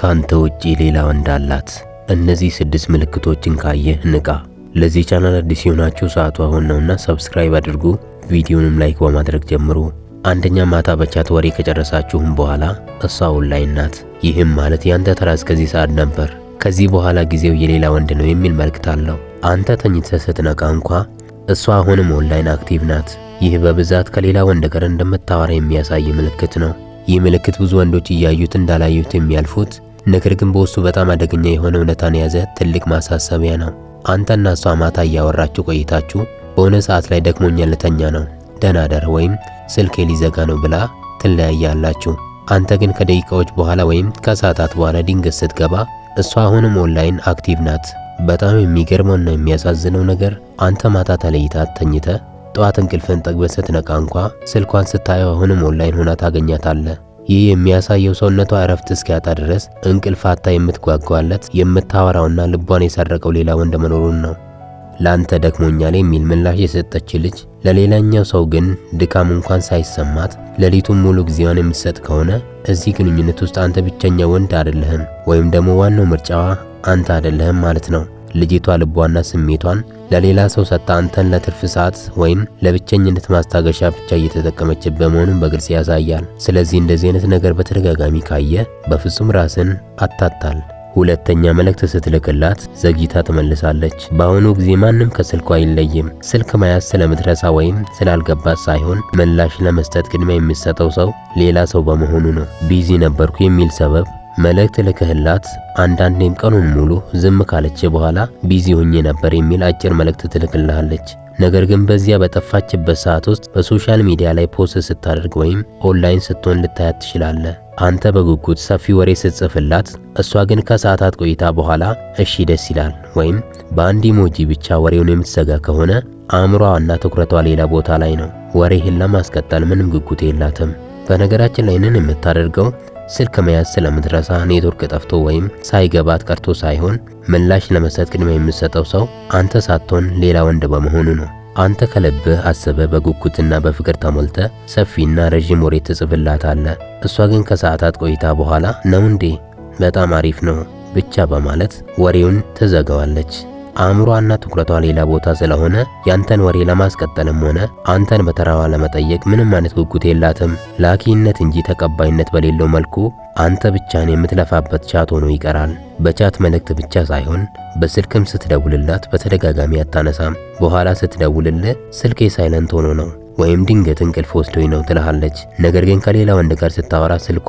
ካንተ ውጪ ሌላ ወንድ አላት። እነዚህ 6 ምልክቶችን ካየህ ንቃ። ለዚህ ቻናል አዲስ የሆናችሁ ሰዓቱ አሁን ነውና ሰብስክራይብ አድርጉ። ቪዲዮንም ላይክ በማድረግ ጀምሩ። አንደኛ፣ ማታ በቻት ወሬ ከጨረሳችሁም በኋላ እሷ ኦንላይን ናት። ይህም ማለት ያንተ ተራ እስከዚህ ሰዓት ነበር፣ ከዚህ በኋላ ጊዜው የሌላ ወንድ ነው የሚል መልእክት አለው። አንተ ተኝተህ ስትነቃ እንኳ እሷ አሁንም ኦንላይን አክቲቭ ናት። ይህ በብዛት ከሌላ ወንድ ጋር እንደምታወራ የሚያሳይ ምልክት ነው። ይህ ምልክት ብዙ ወንዶች እያዩት እንዳላዩት የሚያልፉት፣ ነገር ግን በውስጡ በጣም አደገኛ የሆነ እውነታን የያዘ ትልቅ ማሳሰቢያ ነው። አንተና እሷ ማታ እያወራችሁ ቆይታችሁ በሆነ ሰዓት ላይ ደክሞኛል ልተኛ ነው፣ ደህና ደር ወይም ስልኬ ሊዘጋ ነው ብላ ትለያያላችሁ። አንተ ግን ከደቂቃዎች በኋላ ወይም ከሰዓታት በኋላ ድንገት ስትገባ እሷ አሁንም ኦንላይን አክቲቭ ናት። በጣም የሚገርመውና የሚያሳዝነው ነገር አንተ ማታ ተለይታት ተኝተ ጠዋት እንቅልፍን ጠግበህ ስትነቃ እንኳ ስልኳን ስታየው አሁንም ኦንላይን ሆና ታገኛታለህ። ይህ የሚያሳየው ሰውነቷ እረፍት እስኪያጣ ድረስ እንቅልፍ አታ የምትጓጓለት የምታወራውና ልቧን የሰረቀው ሌላ ወንድ መኖሩን ነው። ላንተ ደክሞኛል የሚል ምላሽ የሰጠች ልጅ ለሌላኛው ሰው ግን ድካም እንኳን ሳይሰማት ሌሊቱን ሙሉ ጊዜዋን የምትሰጥ ከሆነ እዚህ ግንኙነት ውስጥ አንተ ብቸኛ ወንድ አይደለህም፣ ወይም ደግሞ ዋናው ምርጫዋ አንተ አይደለህም ማለት ነው። ልጅቷ ልቧና ስሜቷን ለሌላ ሰው ሰጥታ አንተን ለትርፍ ሰዓት ወይም ለብቸኝነት ማስታገሻ ብቻ እየተጠቀመችበት መሆኑን በግልጽ ያሳያል። ስለዚህ እንደዚህ አይነት ነገር በተደጋጋሚ ካየ በፍጹም ራስን አታታል። ሁለተኛ፣ መልእክት ስትልክላት ዘግይታ ትመልሳለች። በአሁኑ ጊዜ ማንም ከስልኳ አይለይም። ስልክ መያዝ ስለምትረሳ ወይም ስላልገባት ሳይሆን ምላሽ ለመስጠት ቅድሚያ የሚሰጠው ሰው ሌላ ሰው በመሆኑ ነው። ቢዚ ነበርኩ የሚል ሰበብ መልእክት ልክህላት አንዳንዴም ቀኑን ሙሉ ዝም ካለች በኋላ ቢዚ ሆኜ ነበር የሚል አጭር መልእክት ትልክልሃለች። ነገር ግን በዚያ በጠፋችበት ሰዓት ውስጥ በሶሻል ሚዲያ ላይ ፖስት ስታደርግ ወይም ኦንላይን ስትሆን ልታያት ትችላለህ። አንተ በጉጉት ሰፊ ወሬ ስትጽፍላት፣ እሷ ግን ከሰዓታት ቆይታ በኋላ እሺ ደስ ይላል ወይም በአንድ ኢሞጂ ብቻ ወሬውን የምትዘጋ ከሆነ አእምሯና ትኩረቷ ሌላ ቦታ ላይ ነው። ወሬህን ለማስቀጠል ምንም ጉጉት የላትም። በነገራችን ላይ ይህንን የምታደርገው ስልክ መያዝ ስለምትረሳ ኔትወርክ ጠፍቶ ወይም ሳይገባት ቀርቶ ሳይሆን ምላሽ ለመስጠት ቅድሚያ የምትሰጠው ሰው አንተ ሳትሆን ሌላ ወንድ በመሆኑ ነው። አንተ ከልብህ አስበህ በጉጉትና በፍቅር ተሞልተ ሰፊና ረዥም ወሬ ትጽፍላታለህ። እሷ ግን ከሰዓታት ቆይታ በኋላ ነው እንዴ በጣም አሪፍ ነው ብቻ በማለት ወሬውን ትዘጋዋለች። አእምሯና ትኩረቷ ሌላ ቦታ ስለሆነ ያንተን ወሬ ለማስቀጠልም ሆነ አንተን በተራዋ ለመጠየቅ ምንም አይነት ጉጉት የላትም። ላኪነት እንጂ ተቀባይነት በሌለው መልኩ አንተ ብቻን የምትለፋበት ቻት ሆኖ ይቀራል። በቻት መልእክት ብቻ ሳይሆን በስልክም ስትደውልላት በተደጋጋሚ አታነሳም። በኋላ ስትደውልልህ ስልኬ ሳይለንት ሆኖ ነው ወይም ድንገት እንቅልፍ ወስዶኝ ነው ትልሃለች። ነገር ግን ከሌላ ወንድ ጋር ስታወራ ስልኳ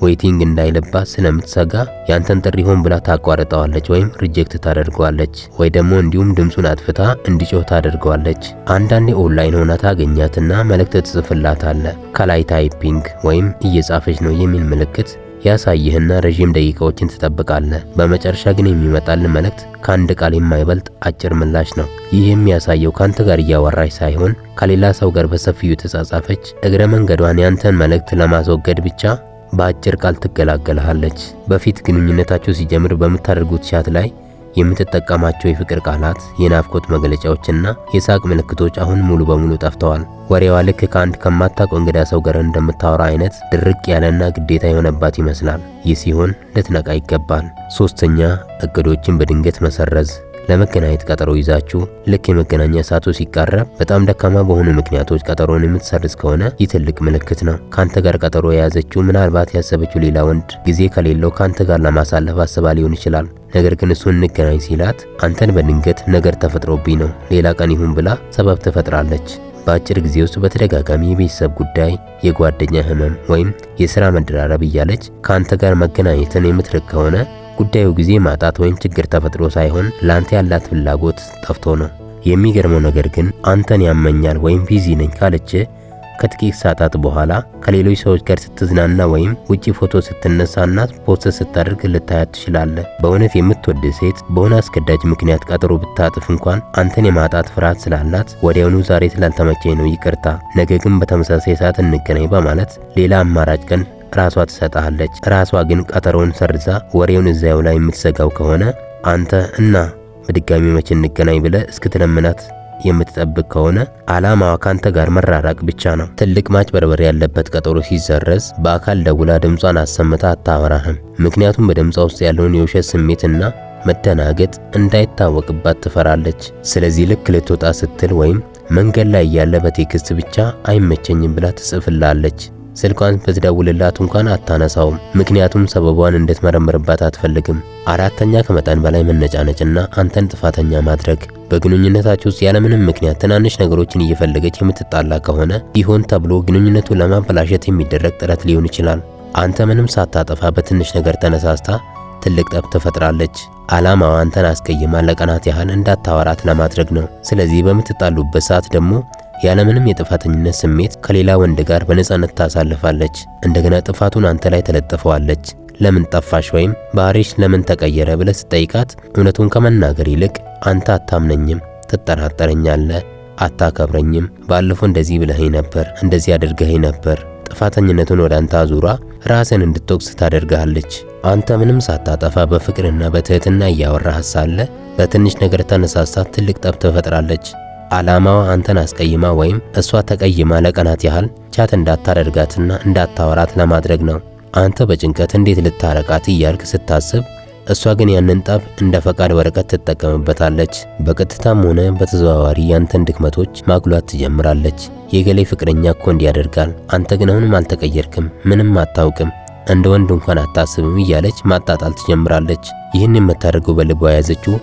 ዌይቲንግ እንዳይለባት ስለምትሰጋ ያንተን ጥሪ ሆን ብላ ታቋርጠዋለች ወይም ሪጀክት ታደርገዋለች፣ ወይ ደግሞ እንዲሁም ድምፁን አጥፍታ እንዲጮህ ታደርገዋለች። አንዳንዴ ኦንላይን ሆና ታገኛትና መልእክት ትጽፍላታለህ። ከላይ ታይፒንግ ወይም እየጻፈች ነው የሚል ምልክት ያሳይህና ረዥም ደቂቃዎችን ትጠብቃለህ። በመጨረሻ ግን የሚመጣልን መልእክት ከአንድ ቃል የማይበልጥ አጭር ምላሽ ነው። ይህ የሚያሳየው ካንተ ጋር እያወራች ሳይሆን ከሌላ ሰው ጋር በሰፊው የተጻጻፈች፣ እግረ መንገዷን ያንተን መልእክት ለማስወገድ ብቻ በአጭር ቃል ትገላገልሃለች። በፊት ግንኙነታችሁ ሲጀምር በምታደርጉት ቻት ላይ የምትጠቀማቸው የፍቅር ቃላት፣ የናፍቆት መግለጫዎችና የሳቅ ምልክቶች አሁን ሙሉ በሙሉ ጠፍተዋል። ወሬዋ ልክ ከአንድ ከማታውቀው እንግዳ ሰው ጋር እንደምታወራ አይነት ድርቅ ያለና ግዴታ የሆነባት ይመስላል። ይህ ሲሆን ልትነቃ ይገባል። ሶስተኛ፣ እቅዶችን በድንገት መሰረዝ። ለመገናኘት ቀጠሮ ይዛችሁ ልክ የመገናኛ ሰዓቱ ሲቃረብ በጣም ደካማ በሆኑ ምክንያቶች ቀጠሮን የምትሰርዝ ከሆነ ይህ ትልቅ ምልክት ነው። ካንተ ጋር ቀጠሮ የያዘችው ምናልባት ያሰበችው ሌላ ወንድ ጊዜ ከሌለው ካንተ ጋር ለማሳለፍ አስባ ሊሆን ይችላል። ነገር ግን እሱን እንገናኝ ሲላት አንተን በድንገት ነገር ተፈጥሮብኝ ነው ሌላ ቀን ይሁን ብላ ሰበብ ትፈጥራለች። በአጭር ጊዜ ውስጥ በተደጋጋሚ የቤተሰብ ጉዳይ፣ የጓደኛ ህመም ወይም የሥራ መደራረብ እያለች ካንተ ጋር መገናኘትን የምትርቅ ከሆነ ጉዳዩ ጊዜ ማጣት ወይም ችግር ተፈጥሮ ሳይሆን ላንተ ያላት ፍላጎት ጠፍቶ ነው። የሚገርመው ነገር ግን አንተን ያመኛል ወይም ቢዚ ነኝ ካለች ከጥቂት ሰዓታት በኋላ ከሌሎች ሰዎች ጋር ስትዝናና ወይም ውጪ ፎቶ ስትነሳና ፖስት ስታደርግ ልታያት ትችላለህ። በእውነት የምትወድ ሴት በሆነ አስገዳጅ ምክንያት ቀጠሮ ብታጥፍ እንኳን አንተን የማጣት ፍርሃት ስላላት ወዲያውኑ ዛሬ ስላልተመቸኝ ነው ይቅርታ፣ ነገ ግን በተመሳሳይ ሰዓት እንገናኝ በማለት ሌላ አማራጭ ቀን ራሷ ትሰጣለች። ራሷ ግን ቀጠሮውን ሰርዛ ወሬውን እዛው ላይ የምትዘጋው ከሆነ አንተ እና በድጋሚ መቼ እንገናኝ ብለህ እስክትለምናት የምትጠብቅ ከሆነ ዓላማዋ ካንተ ጋር መራራቅ ብቻ ነው። ትልቅ ማጭበርበር ያለበት ቀጠሮ ሲዘረዝ በአካል ደውላ ድምጿን አሰምታ አታወራህም። ምክንያቱም በድምጿ ውስጥ ያለውን የውሸት ስሜትና መደናገጥ እንዳይታወቅባት ትፈራለች። ስለዚህ ልክ ልትወጣ ስትል ወይም መንገድ ላይ ያለ በቴክስት ብቻ አይመቸኝም ብላ ትጽፍላለች። ስልኳን ብትደውልላት እንኳን አታነሳውም። ምክንያቱም ሰበቧን እንድትመረምርባት አትፈልግም። አራተኛ ከመጠን በላይ መነጫነጭና አንተን ጥፋተኛ ማድረግ። በግንኙነታችሁ ውስጥ ያለምንም ምክንያት ትናንሽ ነገሮችን እየፈለገች የምትጣላ ከሆነ ይሆን ተብሎ ግንኙነቱን ለማበላሸት የሚደረግ ጥረት ሊሆን ይችላል። አንተ ምንም ሳታጠፋ በትንሽ ነገር ተነሳስታ ትልቅ ጠብ ትፈጥራለች። ዓላማዋ አንተን አስቀይማ ለቀናት ያህል እንዳታወራት ለማድረግ ነው። ስለዚህ በምትጣሉበት ሰዓት ደግሞ ያለምንም የጥፋተኝነት ስሜት ከሌላ ወንድ ጋር በነፃነት ታሳልፋለች። እንደገና ጥፋቱን አንተ ላይ ተለጥፈዋለች። ለምን ጠፋሽ ወይም ባህሪሽ ለምን ተቀየረ ብለህ ስትጠይቃት እውነቱን ከመናገር ይልቅ አንተ አታምነኝም፣ ትጠራጠረኛለህ፣ አታከብረኝም፣ ባለፈው እንደዚህ ብለኸኝ ነበር፣ እንደዚህ አድርገኸኝ ነበር፣ ጥፋተኝነቱን ወደ አንተ አዙራ ራስን እንድትወቅስ ታደርጋለች። አንተ ምንም ሳታጠፋ በፍቅርና በትህትና እያወራህ ሳለ በትንሽ ነገር ተነሳስታ ትልቅ ጠብ ትፈጥራለች። ዓላማዋ አንተን አስቀይማ ወይም እሷ ተቀይማ ለቀናት ያህል ቻት እንዳታደርጋትና እንዳታወራት ለማድረግ ነው። አንተ በጭንቀት እንዴት ልታረቃት እያልክ ስታስብ፣ እሷ ግን ያንን ጠብ እንደ ፈቃድ ወረቀት ትጠቀምበታለች። በቀጥታም ሆነ በተዘዋዋሪ ያንተን ድክመቶች ማጉላት ትጀምራለች። የገሌ ፍቅረኛ እኮ እንዲያደርጋል፣ አንተ ግን አሁንም አልተቀየርክም፣ ምንም አታውቅም፣ እንደ ወንድ እንኳን አታስብም እያለች ማጣጣል ትጀምራለች። ይህን የምታደርገው በልቧ የያዘችው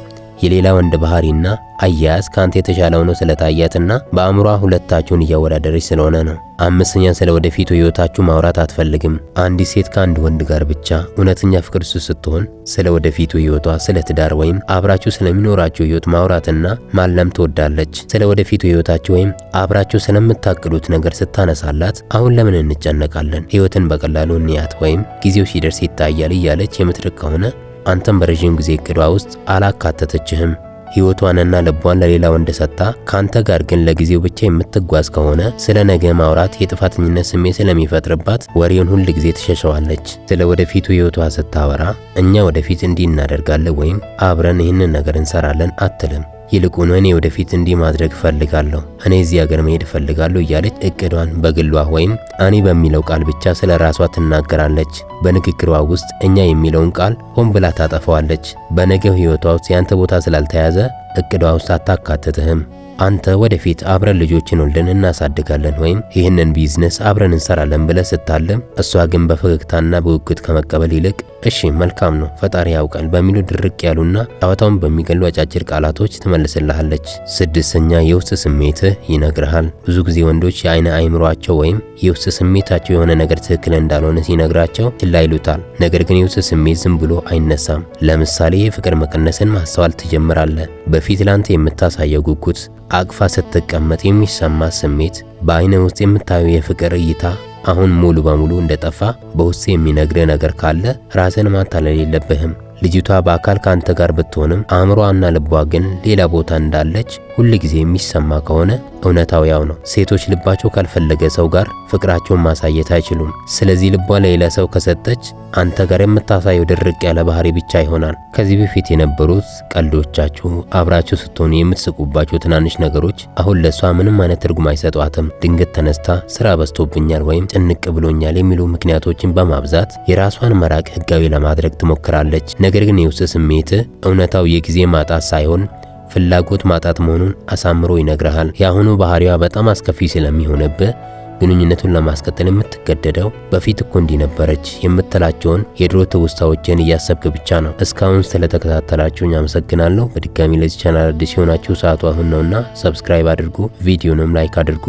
የሌላ ወንድ ባህሪና አያያዝ ካንተ የተሻለ ሆኖ ስለታያትና በአእምሯ ሁለታችሁን እያወዳደረች ስለሆነ ነው። አምስተኛ ስለ ወደፊቱ ህይወታችሁ ማውራት አትፈልግም። አንዲት ሴት ከአንድ ወንድ ጋር ብቻ እውነተኛ ፍቅር ስትሆን ስለ ወደፊቱ ህይወቷ፣ ስለ ትዳር ወይም አብራችሁ ስለሚኖራችሁ ህይወት ማውራትና ማለም ትወዳለች። ስለ ወደፊቱ ህይወታችሁ ወይም አብራችሁ ስለምታቅዱት ነገር ስታነሳላት አሁን ለምን እንጨነቃለን፣ ህይወትን በቀላሉ እንያት ወይም ጊዜው ሲደርስ ይታያል እያለች የምትርቅ ከሆነ አንተም በረዥም ጊዜ እቅዷ ውስጥ አላካተተችህም። ህይወቷንና ልቧን ለሌላ ወንድ ሰጥታ ካንተ ጋር ግን ለጊዜው ብቻ የምትጓዝ ከሆነ ስለ ነገ ማውራት የጥፋተኝነት ስሜት ስለሚፈጥርባት ወሬውን ሁል ጊዜ ትሸሸዋለች። ስለ ወደፊቱ ህይወቷ ስታወራ እኛ ወደፊት እንዲህ እናደርጋለን ወይም አብረን ይህንን ነገር እንሰራለን አትልም። ይልቁን እኔ ወደፊት እንዲህ ማድረግ ፈልጋለሁ፣ እኔ እዚህ ሀገር መሄድ ፈልጋለሁ እያለች እቅዷን በግሏ ወይም እኔ በሚለው ቃል ብቻ ስለ ራሷ ትናገራለች። በንግግሯ ውስጥ እኛ የሚለውን ቃል ሆን ብላ ታጠፈዋለች። በነገው ህይወቷ ውስጥ ያንተ ቦታ ስላልተያዘ እቅዷ ውስጥ አታካትትህም። አንተ ወደፊት አብረን ልጆችን ወልደን እናሳድጋለን ወይም ይህንን ቢዝነስ አብረን እንሰራለን ብለህ ስታለም፣ እሷ ግን በፈገግታና በውግት ከመቀበል ይልቅ እሺ መልካም ነው ፈጣሪ ያውቃል በሚሉ ድርቅ ያሉና ጨዋታውን በሚገሉ አጫጭር ቃላቶች ትመልስልሃለች። ስድስተኛ የውስጥ ስሜትህ ይነግርሃል። ብዙ ጊዜ ወንዶች የአይነ አይምሯቸው ወይም የውስጥ ስሜታቸው የሆነ ነገር ትክክል እንዳልሆነ ሲነግራቸው ችላ ይሉታል። ነገር ግን የውስጥ ስሜት ዝም ብሎ አይነሳም። ለምሳሌ የፍቅር መቀነስን ማስተዋል ትጀምራለህ። በፊት ላንተ የምታሳየው ጉጉት፣ አቅፋ ስትቀመጥ የሚሰማ ስሜት፣ በአይነ ውስጥ የምታየው የፍቅር እይታ አሁን ሙሉ በሙሉ እንደጠፋ በውስጥ የሚነግርህ ነገር ካለ ራስን ማታለል የለብህም። ልጅቷ በአካል ካንተ ጋር ብትሆንም አእምሮዋና ልቧ ግን ሌላ ቦታ እንዳለች ሁል ጊዜ የሚሰማ ከሆነ እውነታው ያው ነው። ሴቶች ልባቸው ካልፈለገ ሰው ጋር ፍቅራቸውን ማሳየት አይችሉም። ስለዚህ ልቧ ለሌላ ሰው ከሰጠች አንተ ጋር የምታሳየው ድርቅ ያለ ባህሪ ብቻ ይሆናል። ከዚህ በፊት የነበሩት ቀልዶቻችሁ፣ አብራችሁ ስትሆኑ የምትስቁባቸው ትናንሽ ነገሮች አሁን ለሷ ምንም አይነት ትርጉም አይሰጧትም። ድንገት ተነስታ ስራ በዝቶብኛል ወይም ጭንቅ ብሎኛል የሚሉ ምክንያቶችን በማብዛት የራሷን መራቅ ህጋዊ ለማድረግ ትሞክራለች። ነገር ግን የውስጥ ስሜት እውነታው የጊዜ ማጣት ሳይሆን ፍላጎት ማጣት መሆኑን አሳምሮ ይነግርሃል። የአሁኑ ባህሪዋ በጣም አስከፊ ስለሚሆንብህ ግንኙነቱን ለማስቀጠል የምትገደደው በፊት እኮ እንዲህ ነበረች የምትላቸውን የድሮ ትውስታዎችን እያሰብክ ብቻ ነው። እስካሁን ስለተከታተላችሁኝ አመሰግናለሁ። በድጋሚ ለዚህ ቻናል አዲስ የሆናችሁ ሰዓቱ አሁን ነውና ሰብስክራይብ አድርጉ፣ ቪዲዮንም ላይክ አድርጉ።